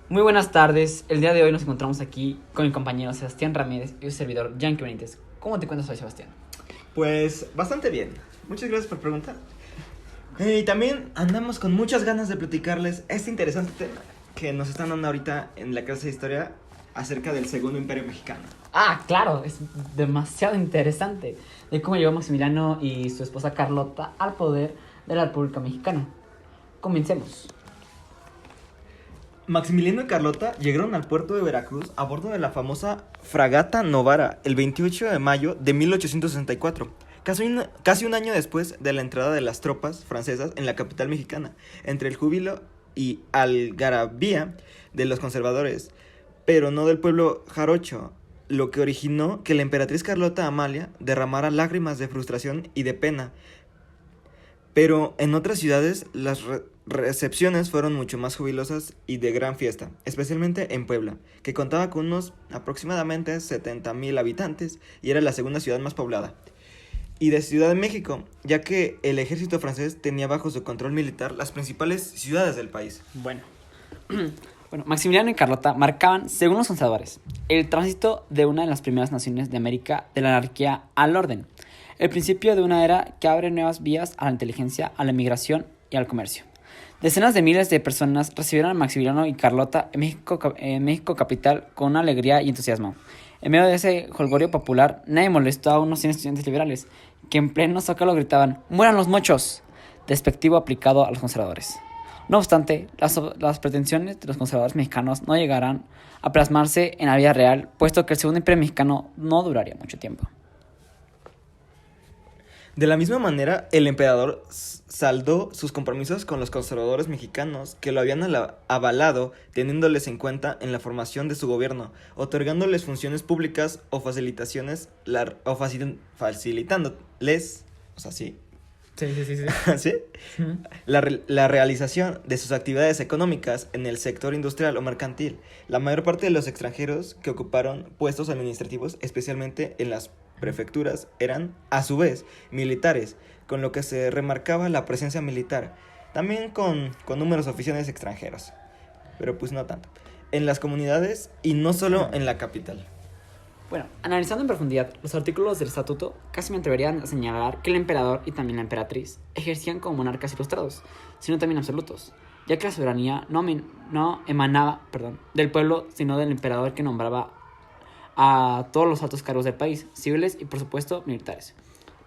Muy buenas tardes. El día de hoy nos encontramos aquí con mi compañero Sebastián Ramírez y su servidor Yankee Benítez. ¿Cómo te encuentras hoy, Sebastián? Pues bastante bien. Muchas gracias por preguntar. Y también andamos con muchas ganas de platicarles este interesante tema que nos están dando ahorita en la clase de historia acerca del Segundo Imperio Mexicano. Ah, claro, es demasiado interesante de cómo llegó Maximiliano y su esposa Carlota al poder de la República Mexicana. Comencemos. Maximiliano y Carlota llegaron al puerto de Veracruz a bordo de la famosa fragata Novara el 28 de mayo de 1864, casi un año después de la entrada de las tropas francesas en la capital mexicana, entre el júbilo y algarabía de los conservadores, pero no del pueblo jarocho, lo que originó que la emperatriz Carlota Amalia derramara lágrimas de frustración y de pena. Pero en otras ciudades las recepciones fueron mucho más jubilosas y de gran fiesta, especialmente en Puebla, que contaba con unos aproximadamente 70,000 habitantes y era la segunda ciudad más poblada. Y de Ciudad de México, ya que el ejército francés tenía bajo su control militar las principales ciudades del país. Bueno, Maximiliano y Carlota marcaban, según los conservadores, el tránsito de una de las primeras naciones de América de la anarquía al orden. El principio de una era que abre nuevas vías a la inteligencia, a la inmigración y al comercio. Decenas de miles de personas recibieron a Maximiliano y Carlota en México capital con una alegría y entusiasmo. En medio de ese jolgorio popular, nadie molestó a unos 100 estudiantes liberales, que en pleno zócalo gritaban ¡mueran los mochos!, despectivo aplicado a los conservadores. No obstante, las pretensiones de los conservadores mexicanos no llegarán a plasmarse en la vida real, puesto que el Segundo Imperio Mexicano no duraría mucho tiempo. De la misma manera, el emperador saldó sus compromisos con los conservadores mexicanos que lo habían avalado, teniéndoles en cuenta en la formación de su gobierno, otorgándoles funciones públicas o facilitándoles, o sea, sí, Sí. ¿sí? La realización de sus actividades económicas en el sector industrial o mercantil. La mayor parte de los extranjeros que ocuparon puestos administrativos, especialmente en las prefecturas, eran, a su vez, militares, con lo que se remarcaba la presencia militar, también con números oficiales extranjeros, pero pues no tanto, en las comunidades y no solo en la capital. Bueno, analizando en profundidad los artículos del estatuto, casi me atrevería a señalar que el emperador y también la emperatriz ejercían como monarcas ilustrados, sino también absolutos, ya que la soberanía no emanaba del pueblo, sino del emperador, que nombraba a todos los altos cargos del país, civiles y por supuesto militares.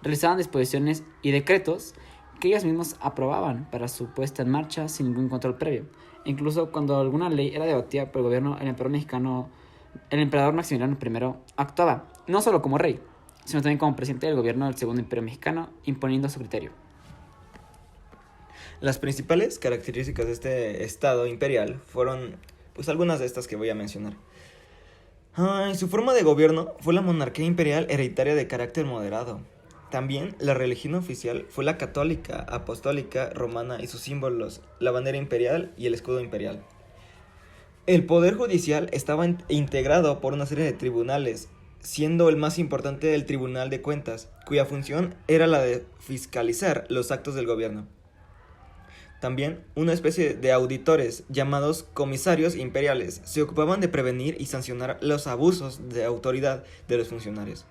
Realizaban disposiciones y decretos que ellos mismos aprobaban para su puesta en marcha sin ningún control previo. E incluso cuando alguna ley era debatida por el gobierno, el emperador Maximiliano I actuaba no solo como rey, sino también como presidente del gobierno del Segundo Imperio Mexicano, imponiendo su criterio. Las principales características de este estado imperial fueron, pues, algunas de estas que voy a mencionar. Su forma de gobierno fue la monarquía imperial hereditaria de carácter moderado. También la religión oficial fue la católica, apostólica, romana y sus símbolos, la bandera imperial y el escudo imperial. El poder judicial estaba integrado por una serie de tribunales, siendo el más importante el Tribunal de Cuentas, cuya función era la de fiscalizar los actos del gobierno. También una especie de auditores llamados comisarios imperiales se ocupaban de prevenir y sancionar los abusos de autoridad de los funcionarios.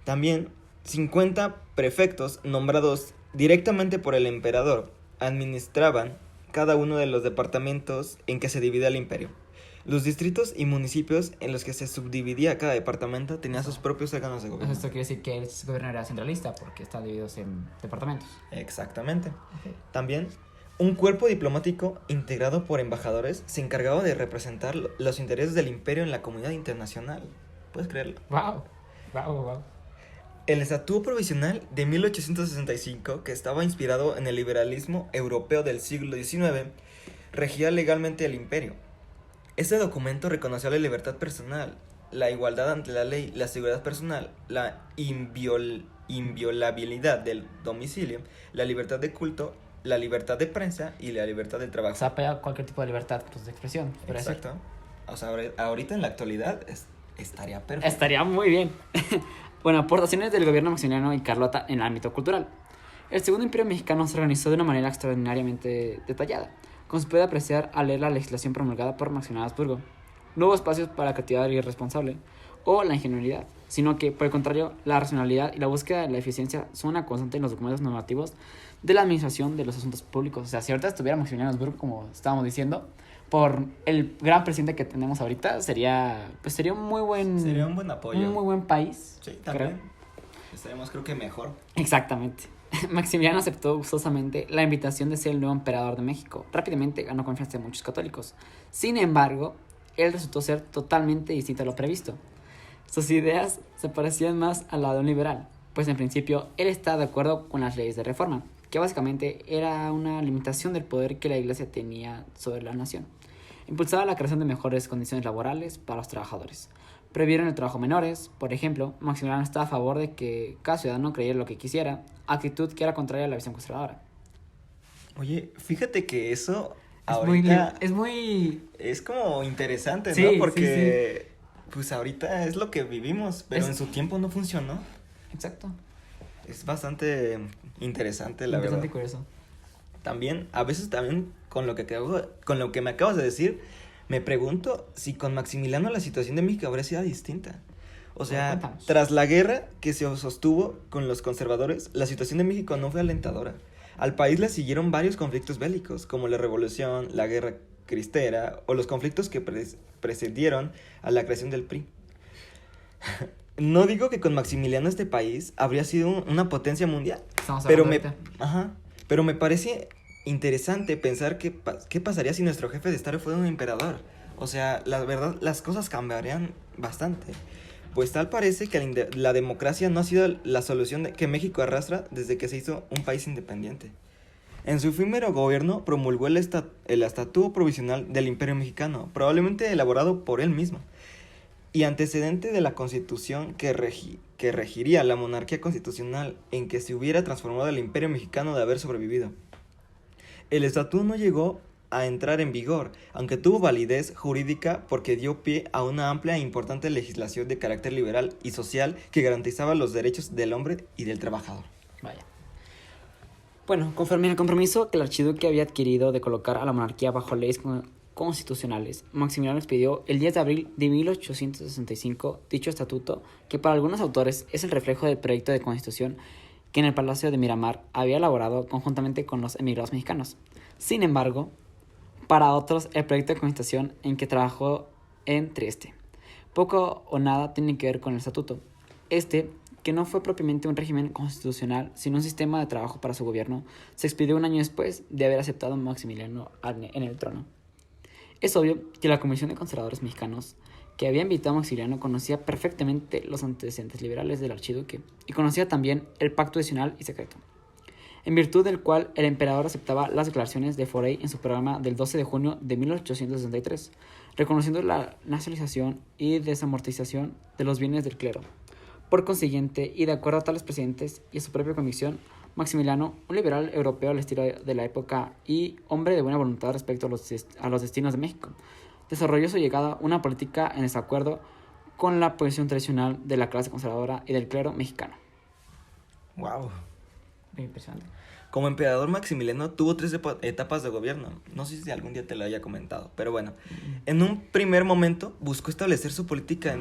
También 50 prefectos nombrados directamente por el emperador administraban cada uno de los departamentos en que se dividía el imperio. Los distritos y municipios en los que se subdividía cada departamento tenían sus propios órganos de gobierno. Esto quiere decir que el gobierno era centralista porque está dividido en departamentos. Exactamente. Okay. También, un cuerpo diplomático integrado por embajadores se encargaba de representar los intereses del imperio en la comunidad internacional. ¿Puedes creerlo? Wow. El Estatuto Provisional de 1865, que estaba inspirado en el liberalismo europeo del siglo XIX, regía legalmente el imperio. Este documento reconoció la libertad personal, la igualdad ante la ley, la seguridad personal, la inviolabilidad del domicilio, la libertad de culto, la libertad de prensa y la libertad del trabajo. O sea, apoya cualquier tipo de libertad, pues, de expresión. Exacto. O sea, ahorita en la actualidad estaría perfecto. Estaría muy bien. Bueno, aportaciones del gobierno Maximiliano y Carlota en el ámbito cultural. El Segundo Imperio Mexicano se organizó de una manera extraordinariamente detallada. como se puede apreciar al leer la legislación promulgada por Maximiliano de Habsburgo. No hubo espacios para la creatividad irresponsable o la ingenuidad, sino que, por el contrario, la racionalidad y la búsqueda de la eficiencia son una constante en los documentos normativos de la administración de los asuntos públicos. O sea, si ahorita estuviera Maximiliano de Habsburgo, como estábamos diciendo, por el gran presidente que tenemos ahorita, sería un muy buen... Sería un buen apoyo. Un muy buen país. Sí, también. Estaremos, creo que, mejor. Exactamente. Maximiliano aceptó gustosamente la invitación de ser el nuevo emperador de México. Rápidamente ganó confianza de muchos católicos. Sin embargo, él resultó ser totalmente distinto a lo previsto. Sus ideas se parecían más a la de un liberal, pues en principio él estaba de acuerdo con las leyes de reforma, que básicamente era una limitación del poder que la Iglesia tenía sobre la nación. Impulsaba la creación de mejores condiciones laborales para los trabajadores. Prohibieron el trabajo menores, por ejemplo. Maximiliano estaba a favor de que cada ciudadano creyera lo que quisiera, actitud que era contraria a la visión conservadora. Oye, fíjate que eso es como interesante, sí, ¿no? Porque sí. Pues ahorita es lo que vivimos, pero en su tiempo no funcionó. Exacto. Es bastante interesante, la Interesante verdad. y curioso. También, a veces también con lo que me acabas de decir, me pregunto si con Maximiliano la situación de México habría sido distinta. O sea, Cuéntanos. tras la guerra que se sostuvo con los conservadores, la situación de México no fue alentadora. Al país le siguieron varios conflictos bélicos, como la Revolución, la Guerra Cristera o los conflictos que precedieron a la creación del PRI. No digo que con Maximiliano este país habría sido una potencia mundial, pero me parece interesante pensar qué pasaría si nuestro jefe de Estado fuera un emperador. O sea, la verdad, las cosas cambiarían bastante. Pues tal parece que la democracia no ha sido la solución que México arrastra desde que se hizo un país independiente. En su efímero gobierno promulgó el Estatuto Provisional del Imperio Mexicano, probablemente elaborado por él mismo, y antecedente de la Constitución que regiría la monarquía constitucional en que se hubiera transformado el Imperio Mexicano de haber sobrevivido. El estatuto no llegó a entrar en vigor, aunque tuvo validez jurídica porque dio pie a una amplia e importante legislación de carácter liberal y social que garantizaba los derechos del hombre y del trabajador. Vaya. Bueno, conforme al compromiso que el archiduque había adquirido de colocar a la monarquía bajo leyes constitucionales, Maximiliano expidió el 10 de abril de 1865 dicho estatuto, que para algunos autores es el reflejo del proyecto de constitución que en el Palacio de Miramar había elaborado conjuntamente con los emigrados mexicanos. Sin embargo, para otros el proyecto de constitución en que trabajó en Trieste poco o nada tiene que ver con el estatuto. Que no fue propiamente un régimen constitucional, sino un sistema de trabajo para su gobierno, se expidió un año después de haber aceptado a Maximiliano en el trono. Es obvio que la Comisión de Conservadores Mexicanos, que había invitado a Maximiliano, conocía perfectamente los antecedentes liberales del archiduque y conocía también el pacto adicional y secreto, en virtud del cual el emperador aceptaba las declaraciones de Forey en su programa del 12 de junio de 1863, reconociendo la nacionalización y desamortización de los bienes del clero. Por consiguiente, y de acuerdo a tales presidentes y a su propia convicción, Maximiliano, un liberal europeo al estilo de la época y hombre de buena voluntad respecto a los destinos de México, desarrolló su llegada una política en desacuerdo con la posición tradicional de la clase conservadora y del clero mexicano. ¡Wow! Muy impresionante. Como emperador, Maximiliano tuvo 3 etapas de gobierno. No sé si algún día te lo haya comentado, pero bueno. En un primer momento buscó establecer su política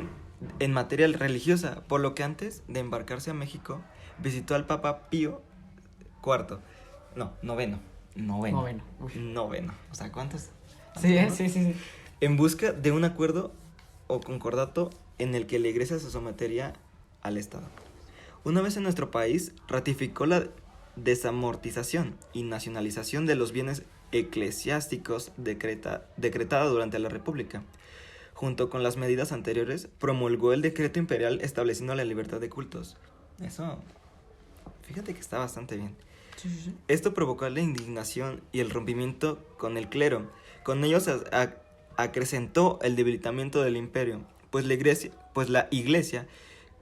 en materia religiosa, por lo que antes de embarcarse a México, visitó al Papa Pío IV. Noveno. O sea, ¿cuántos? Sí. En busca de un acuerdo o concordato en el que la Iglesia se sometería al Estado. Una vez en nuestro país, ratificó la desamortización y nacionalización de los bienes eclesiásticos decretada durante la República. Junto con las medidas anteriores, promulgó el decreto imperial estableciendo la libertad de cultos. Eso, fíjate que está bastante bien. Sí. Esto provocó la indignación y el rompimiento con el clero. Con ellos acrecentó el debilitamiento del imperio, pues la iglesia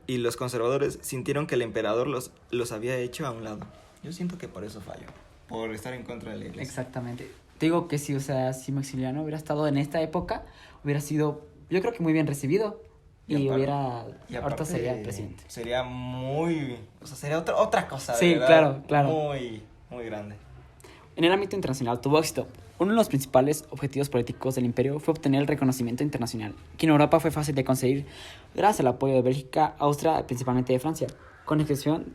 y los conservadores sintieron que el emperador los había hecho a un lado. Yo siento que por eso falló, por estar en contra de la iglesia. Exactamente. Te digo que sí, o sea, si Maximiliano hubiera estado en esta época, hubiera sido, yo creo que muy bien recibido. Y ahorita sería presidente. Sería sería otra cosa. Sí, ¿verdad? claro. Muy, muy grande. En el ámbito internacional tuvo éxito. Uno de los principales objetivos políticos del imperio fue obtener el reconocimiento internacional, que en Europa fue fácil de conseguir gracias al apoyo de Bélgica, Austria y principalmente de Francia, con excepción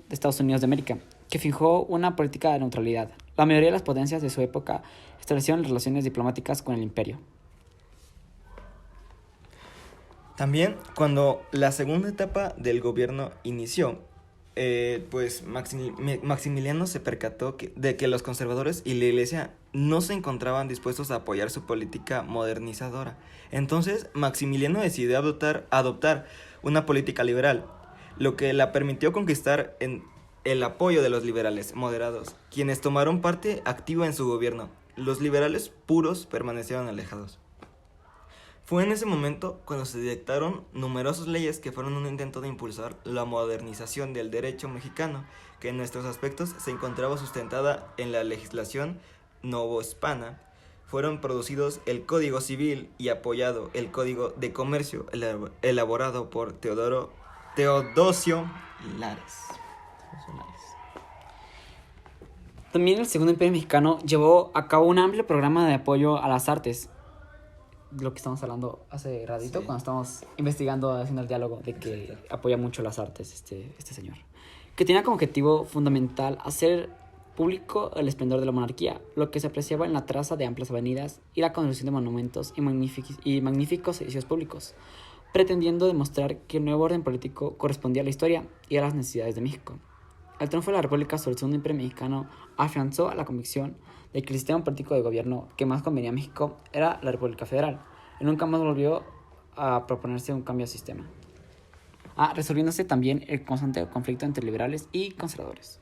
de Estados Unidos de América, que fijó una política de neutralidad. La mayoría de las potencias de su época establecieron relaciones diplomáticas con el imperio. También, cuando la segunda etapa del gobierno inició, Maximiliano se percató de que los conservadores y la iglesia no se encontraban dispuestos a apoyar su política modernizadora. Entonces, Maximiliano decidió adoptar una política liberal, lo que la permitió conquistar el apoyo de los liberales moderados, quienes tomaron parte activa en su gobierno. Los liberales puros permanecieron alejados. Fue en ese momento cuando se dictaron numerosas leyes que fueron un intento de impulsar la modernización del derecho mexicano, que en nuestros aspectos se encontraba sustentada en la legislación novohispana. Fueron producidos el Código Civil y apoyado el Código de Comercio, elaborado por Teodosio Lares. También el Segundo Imperio Mexicano llevó a cabo un amplio programa de apoyo a las artes, lo que estamos hablando hace ratito, cuando estamos investigando, haciendo el diálogo, de que apoya mucho las artes este señor, que tenía como objetivo fundamental hacer público el esplendor de la monarquía, lo que se apreciaba en la traza de amplias avenidas y la construcción de monumentos y magníficos edificios públicos, pretendiendo demostrar que el nuevo orden político correspondía a la historia y a las necesidades de México. El triunfo de la República sobre el Segundo Imperio Mexicano afianzó la convicción de que el sistema político de gobierno que más convenía a México era la República Federal, y nunca más volvió a proponerse un cambio de sistema, resolviéndose también el constante conflicto entre liberales y conservadores.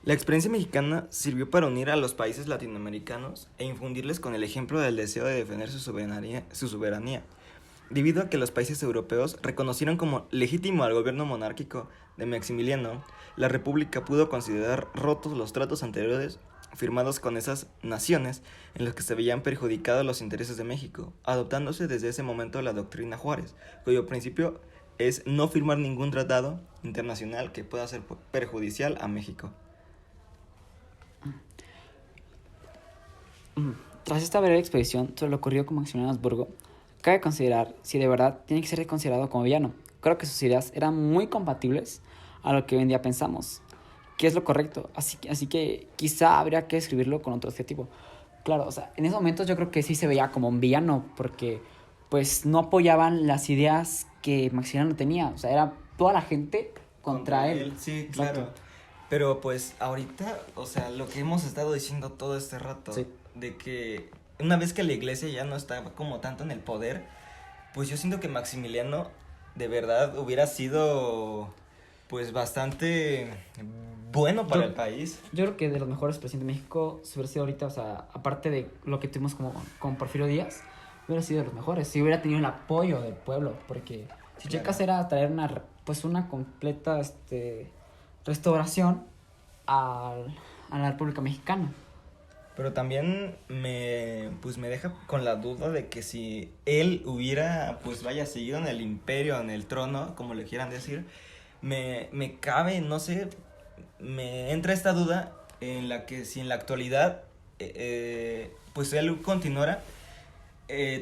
La experiencia mexicana sirvió para unir a los países latinoamericanos e infundirles con el ejemplo del deseo de defender su soberanía, debido a que los países europeos reconocieron como legítimo al gobierno monárquico de Maximiliano. La República pudo considerar rotos los tratos anteriores firmados con esas naciones en los que se veían perjudicados los intereses de México, adoptándose desde ese momento la doctrina Juárez, cuyo principio es no firmar ningún tratado internacional que pueda ser perjudicial a México. Tras esta breve expedición sobre lo ocurrido con Maximiliano de Habsburgo, cabe considerar si de verdad tiene que ser considerado como villano. Creo que sus ideas eran muy compatibles a lo que hoy en día pensamos, que es lo correcto. Así que quizá habría que escribirlo con otro adjetivo. Claro, o sea, en esos momentos yo creo que sí se veía como un villano, porque pues no apoyaban las ideas que Maximiliano tenía. O sea, era toda la gente contra él. Sí, Exacto. claro. Pero pues ahorita, o sea, lo que hemos estado diciendo todo este rato, Sí. de que una vez que la iglesia ya no está como tanto en el poder, pues yo siento que Maximiliano de verdad hubiera sido pues bastante bueno para el país. Yo creo que de los mejores presidentes de México se hubiera sido ahorita, o sea, aparte de lo que tuvimos con Porfirio Díaz, hubiera sido de los mejores, si hubiera tenido el apoyo del pueblo, porque si Claro. checas era traer una completa restauración a la República Mexicana. Pero también me deja con la duda de que si él hubiera, pues seguido en el imperio, en el trono, como le quieran decir, me cabe, no sé, me entra esta duda en la que si en la actualidad, pues él continuara,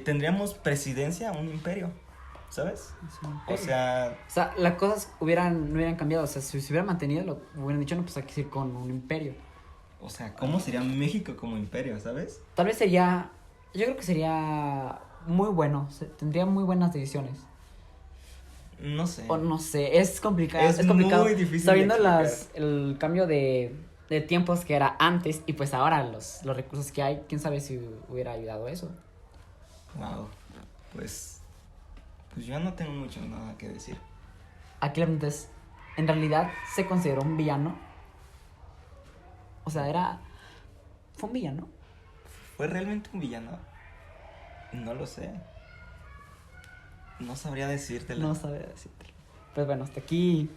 tendríamos presidencia, un imperio, ¿sabes? O sea, las cosas no hubieran cambiado, o sea, si se hubiera mantenido, lo hubieran dicho, no, pues hay que ir con un imperio. o sea, ¿cómo sería México como imperio, sabes? Tal vez yo creo que sería muy bueno, tendría muy buenas decisiones. No sé. O no sé, es complicado. Es complicado. muy difícil Sabiendo de explicar. el cambio de tiempos que era antes y pues ahora los recursos que hay, quién sabe si hubiera ayudado eso. Wow. Pues yo no tengo mucho nada que decir. Aquí la pregunta es, ¿en realidad se consideró un villano? O sea, fue un villano. ¿Fue realmente un villano? No lo sé. No sabría decírtelo. No sabe decirte. Pues bueno, hasta aquí.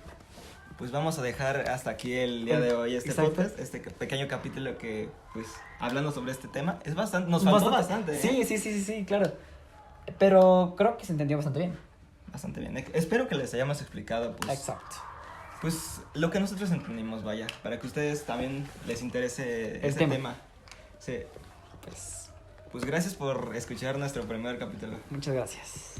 Pues vamos a dejar hasta aquí el día de hoy este Exacto. podcast, este pequeño capítulo que, pues, hablando sobre este tema, es bastante, nos faltó bastante, ¿eh? Sí, claro. Pero creo que se entendió bastante bien. Bastante bien. Espero que les hayamos explicado, pues, Exacto. pues lo que nosotros entendimos, vaya, para que ustedes también les interese El este tema. tema. Sí. Pues gracias por escuchar nuestro primer capítulo. Muchas gracias.